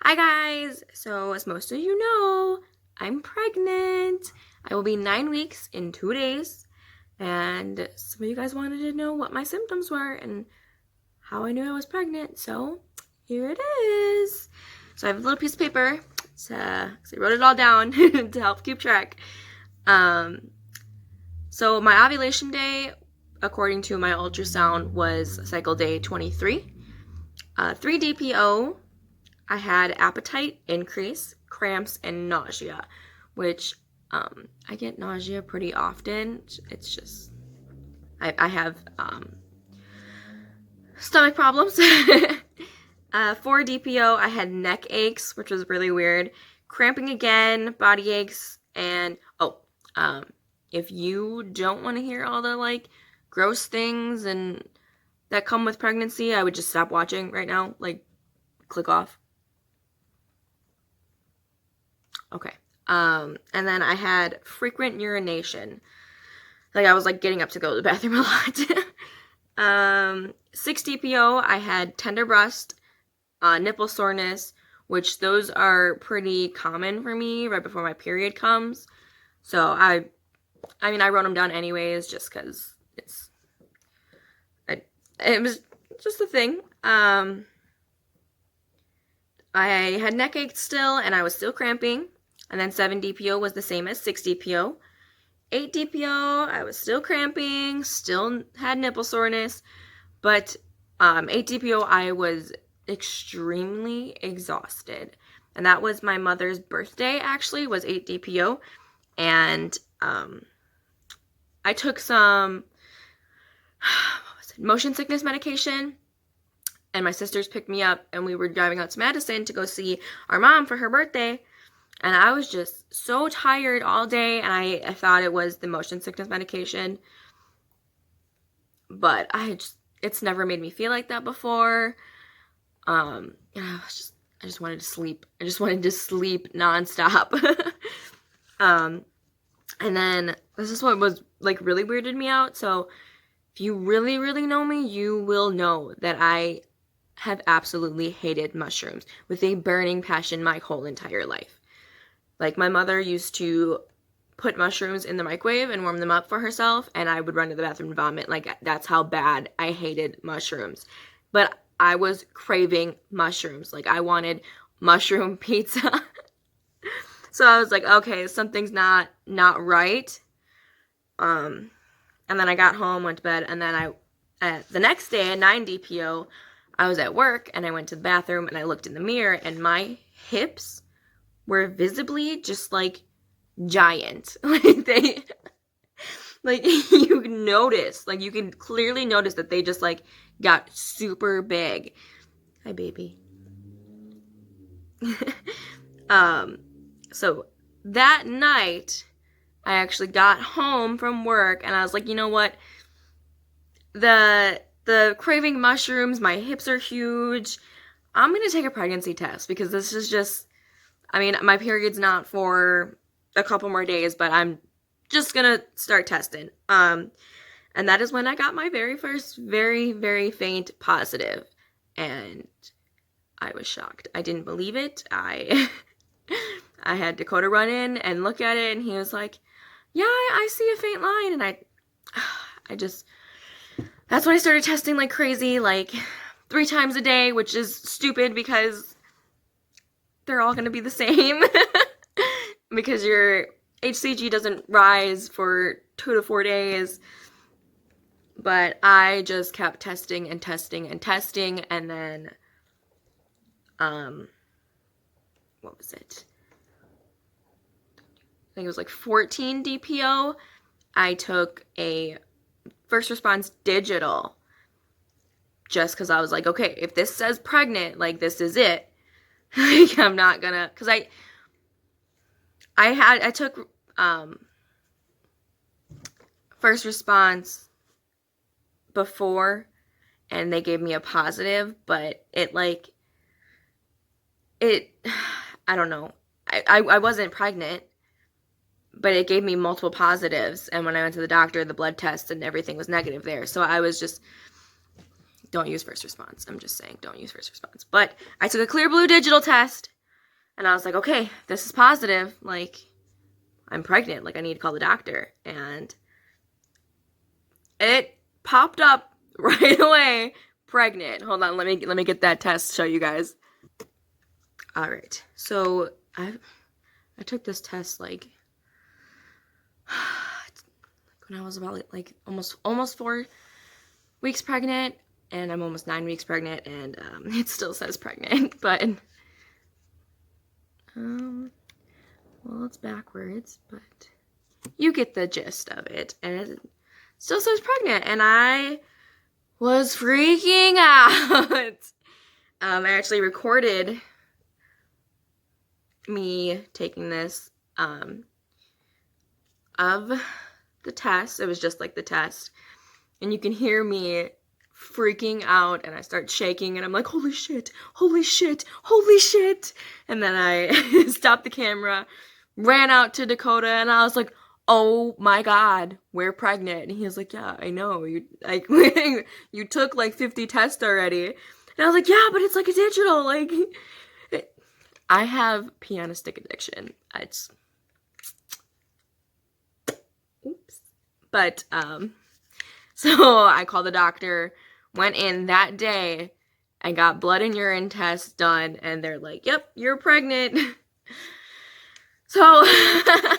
Hi guys! So as most of you know, I'm pregnant. I will be 9 weeks in 2 days. And some of you guys wanted to know what my symptoms were and how I knew I was pregnant. So here it is. So I have a little piece of paper. So I wrote it all down to help keep track. So my ovulation day, according to my ultrasound, was cycle day 23. 3 DPO. I had appetite increase, cramps, and nausea, which I get nausea pretty often. It's just, I have stomach problems. 4 DPO, I had neck aches, which was really weird. Cramping again, body aches, and if you don't want to hear all the gross things and that come with pregnancy, I would just stop watching right now. Click off. Okay. And then I had frequent urination. I was getting up to go to the bathroom a lot. 6 DPO, I had tender breast, nipple soreness, which those are pretty common for me right before my period comes. So I wrote them down anyways just because it was just a thing. I had neck aches still, and I was still cramping. And then 7 DPO was the same as 6 DPO. 8 DPO, I was still cramping, still had nipple soreness. But 8 DPO, I was extremely exhausted. And that was my mother's birthday, actually, was 8 DPO. And I took some motion sickness medication. And my sisters picked me up, and we were driving out to Madison to go see our mom for her birthday. And I was just so tired all day, and I thought it was the motion sickness medication. But it's never made me feel like that before. I just wanted to sleep. I just wanted to sleep nonstop. And then this is what was really weirded me out. So if you really, really know me, you will know that I have absolutely hated mushrooms with a burning passion my whole entire life. My mother used to put mushrooms in the microwave and warm them up for herself, and I would run to the bathroom and vomit. That's how bad I hated mushrooms. But I was craving mushrooms. I wanted mushroom pizza. So I was like, okay, something's not right. And then I got home, went to bed, and then the next day at 9 DPO, I was at work, and I went to the bathroom, and I looked in the mirror, and my hips were visibly just giant. You notice, you can clearly notice that they just got super big. Hi, baby. So that night, I actually got home from work, and I was like, you know what? The craving mushrooms, my hips are huge. I'm going to take a pregnancy test because this is just, my period's not for a couple more days, but I'm just going to start testing. And that is when I got my very first, very, very faint positive. And I was shocked. I didn't believe it. I had Dakota run in and look at it, and he was like, yeah, I see a faint line. And that's when I started testing like crazy, 3 times a day, which is stupid because they're all going to be the same. Because your HCG doesn't rise for 2 to 4 days. But I just kept testing and testing and testing, and then, what was it? I think it was 14 DPO. I took a first response digital just because I was like, okay, if this says pregnant, this is it. I'm not gonna, because I took first response before, and they gave me a positive, but I don't know, I wasn't pregnant, but it gave me multiple positives, and when I went to the doctor, the blood test and everything was negative there, so I was just, don't use first response. I'm just saying, don't use first response. But I took a clear blue digital test, And I was like, okay, this is positive. Like, I'm pregnant. Like, I need to call the doctor. And it popped up right away. Pregnant. Hold on, let me get that test to show you guys. All right. So I took this test like when I was about like almost 4 weeks pregnant, and I'm almost 9 weeks pregnant, and it still says pregnant, but well, it's backwards, but you get the gist of it, and it still says pregnant, and I was freaking out. I actually recorded me taking this of the test. It was just like the test, and you can hear me freaking out, and I start shaking, and I'm like, holy shit, holy shit, holy shit. And then I stopped the camera, ran out to Dakota, and I was like, oh my god, we're pregnant. And he was like, yeah, I know, you like you took like 50 tests already. And I was like, yeah, but it's like a digital, like I have pee on a stick addiction. It's oops. But so I called the doctor, went in that day, and got blood and urine tests done, and they're like, yep, you're pregnant. So that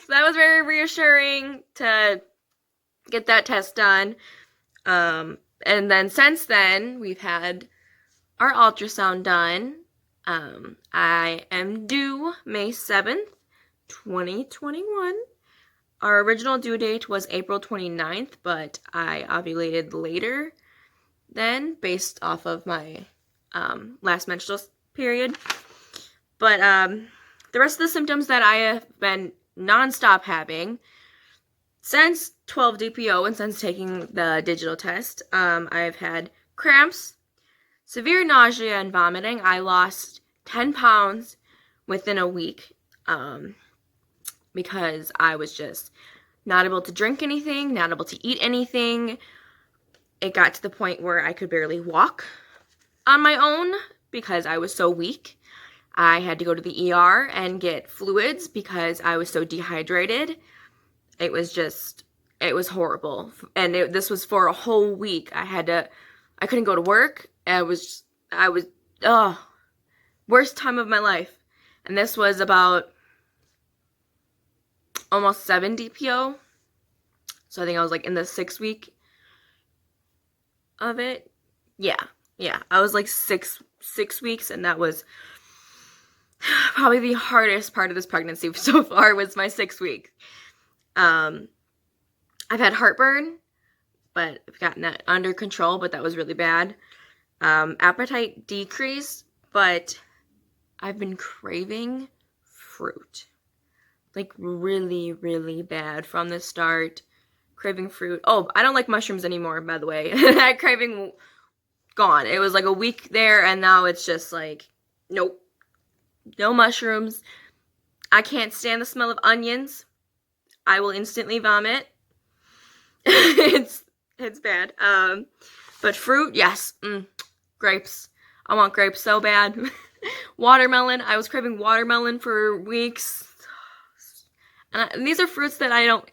was very reassuring to get that test done. And then since then, we've had our ultrasound done. I am due May 7th, 2021. Our original due date was April 29th, but I ovulated later then based off of my last menstrual period. But the rest of the symptoms that I have been nonstop having since 12 DPO and since taking the digital test, I've had cramps, severe nausea and vomiting. I lost 10 pounds within a week because I was just not able to drink anything, not able to eat anything. It got to the point where I could barely walk on my own because I was so weak. I had to go to the ER and get fluids because I was so dehydrated. It was horrible. And this was for a whole week. I couldn't go to work. Worst time of my life. And this was about almost 7 DPO. So I think I was like in the 6th week of it. Yeah. I was like six weeks, and that was probably the hardest part of this pregnancy so far was my 6th week. I've had heartburn, but I've gotten that under control, but that was really bad. Appetite decreased, but I've been craving fruit. Like really, really bad from the start. Craving fruit. Oh, I don't like mushrooms anymore, by the way. That craving gone. It was like a week there, and now it's just like, nope. No mushrooms. I can't stand the smell of onions. I will instantly vomit. It's bad. But fruit, yes. Grapes. I want grapes so bad. Watermelon. I was craving watermelon for weeks. And these are fruits that I don't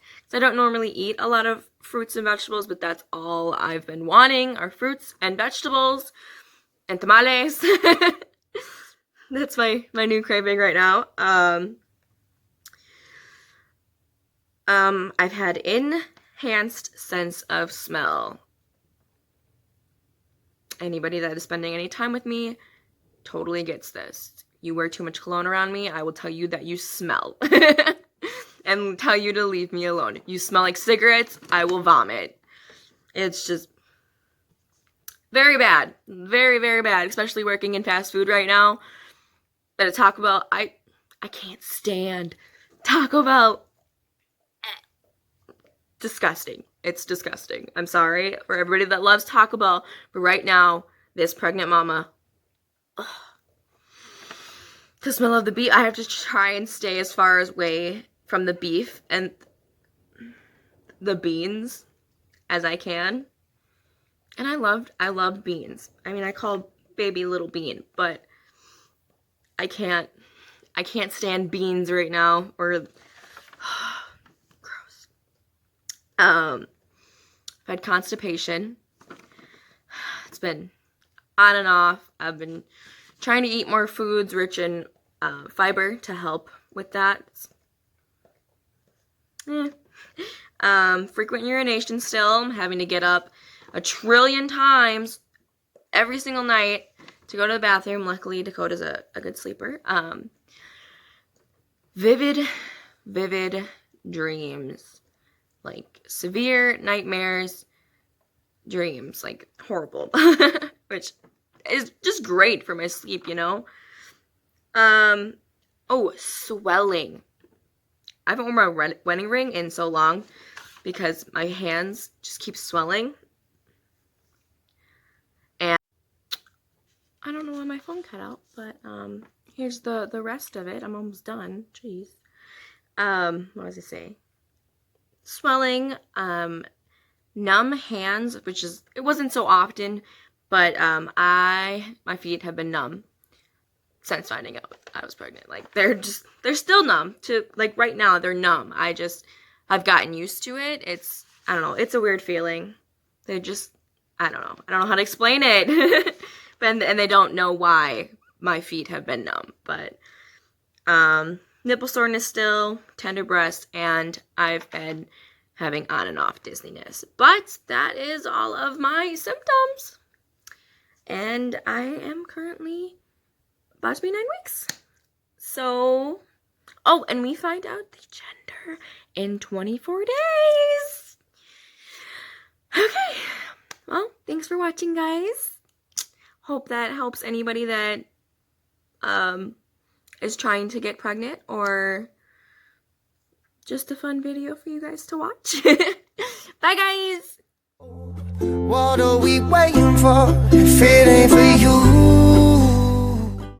normally eat a lot of fruits and vegetables, but that's all I've been wanting are fruits and vegetables and tamales. That's my new craving right now. I've had enhanced sense of smell. Anybody that is spending any time with me totally gets this. You wear too much cologne around me, I will tell you that you smell. And tell you to leave me alone. If you smell like cigarettes, I will vomit. It's just very bad. Very, very bad. Especially working in fast food right now. But at Taco Bell, I can't stand Taco Bell. Disgusting. It's disgusting. I'm sorry for everybody that loves Taco Bell. But right now, this pregnant mama, the smell of the beef, I have to try and stay as far away from the beef and the beans as I can. And I loved beans. I mean, I call baby little bean, but I can't I can't stand beans right now, or gross. I've had constipation. It's been on and off. I've been trying to eat more foods rich in fiber to help with that. Frequent urination still. I'm having to get up a trillion times every single night to go to the bathroom. Luckily, Dakota's a good sleeper. Vivid dreams. Like, severe nightmares, dreams. Like, horrible. Which is just great for my sleep, you know? Oh, swelling. I haven't worn my wedding ring in so long because my hands just keep swelling. And I don't know why my phone cut out, but here's the rest of it. I'm almost done. Jeez. What was I saying? Swelling, numb hands, which is, it wasn't so often, but my feet have been numb since finding out I was pregnant. Like, they're still numb to, like, right now they're numb. I've gotten used to it. I don't know, it's a weird feeling. I don't know how to explain it. And they don't know why my feet have been numb, but nipple soreness still, tender breast, and I've been having on and off dizziness. But that is all of my symptoms. And I am currently about to be 9 weeks. So, oh, and we find out the gender in 24 days. Okay. Well, thanks for watching, guys. Hope that helps anybody that is trying to get pregnant, or just a fun video for you guys to watch. Bye, guys. What are we waiting for if it ain't for you?